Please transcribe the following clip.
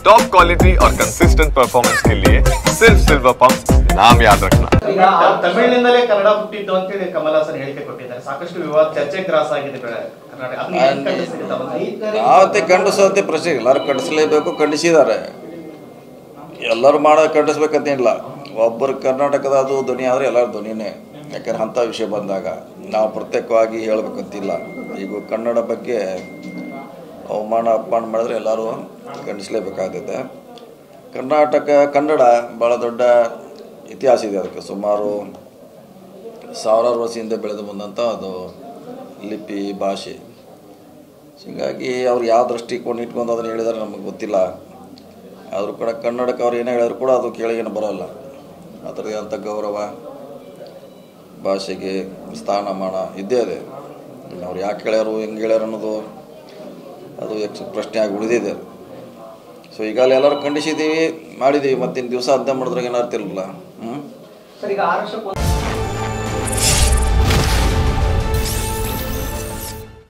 Top quality और consistent performance के लिए सिर्फ सिल्वर पंप नाम याद रखना। ತಮಿಳಿನಿಂದಲೇ ಕನ್ನಡ ಹುಟ್ಟಿದ್ದು ಅಂತ ಹೇಳಿ ಕಮಲ್ ಹಾಸನ್ ಹೇಳಿಕೆ ಕೊಟ್ಟಿದ್ದಾರೆ. ಸಾಕಷ್ಟು ವಿವಾದ ಚರ್ಚೆಗೆ ಗ್ರಾಸ ಆಗಿದೆ ಕರ್ನಾಟಕ. ಯಾವತ್ತೇ ಖಂಡಿಸೋದೇ ಪ್ರಶ್ನೆ, ಎಲ್ಲರೂ ಖಂಡಿಸಲೇಬೇಕು, ಖಂಡಿಸಿದ್ದಾರೆ. ಎಲ್ಲರೂ ಮಾಡೋದು ಖಂಡಿಸ್ಬೇಕಂತೇನಿಲ್ಲ. ಒಬ್ಬರು ಕರ್ನಾಟಕದ ಅದು ಧ್ವನಿ ಆದರೆ ಎಲ್ಲರೂ ಧ್ವನಿನೇ. ಯಾಕಂದ್ರೆ ಅಂಥ ವಿಷಯ ಬಂದಾಗ ನಾವು ಪ್ರತ್ಯೇಕವಾಗಿ ಹೇಳಬೇಕಂತಿಲ್ಲ. ಈಗ ಕನ್ನಡ ಬಗ್ಗೆ ಅವಮಾನ ಅಪಮಾನ ಮಾಡಿದ್ರೆ ಎಲ್ಲರೂ ಖಂಡಿಸಲೇಬೇಕಾಗ್ತದೆ. ಕನ್ನಡ ಭಾಳ ದೊಡ್ಡ ಇತಿಹಾಸ ಇದೆ. ಅದಕ್ಕೆ ಸುಮಾರು ಸಾವಿರಾರು ವರ್ಷದಿಂದ ಬೆಳೆದು ಬಂದಂಥ ಅದು ಲಿಪಿ ಭಾಷೆ. ಹೀಗಾಗಿ ಅವ್ರು ಯಾವ ದೃಷ್ಟಿಕೋನ ಇಟ್ಕೊಂಡು ಅದನ್ನು ಹೇಳಿದಾರೆ ನಮಗೆ ಗೊತ್ತಿಲ್ಲ. ಆದರೂ ಕೂಡ ಕನ್ನಡಕ್ಕೆ ಅವ್ರು ಏನೇ ಹೇಳಿದ್ರು ಕೂಡ ಅದು ಕೇಳಿಗೇನು ಬರೋಲ್ಲ. ಅದರದೇ ಅಂಥ ಗೌರವ, ಭಾಷೆಗೆ ಸ್ಥಾನಮಾನ ಇದ್ದೇ ಇದೆ. ಅವ್ರು ಯಾಕೆ ಹೇಳ್ಯಾರು, ಹೆಂಗೆ ಹೇಳ್ಯಾರ ಅನ್ನೋದು ಅದು ಪ್ರಶ್ನೆ ಆಗಿ ಉಳಿದಿದೆ. ಸೊ ಈಗಾಗಲೇ ಎಲ್ಲರೂ ಖಂಡಿಸಿದ್ದೀವಿ, ಮಾಡಿದ್ದೀವಿ. ಮತ್ತಿನ ದಿವಸ ಅರ್ಧ ಮಾಡಿದ್ರಾಗ ಏನು ಅರ್ಥ ಇರಲಿಲ್ಲ.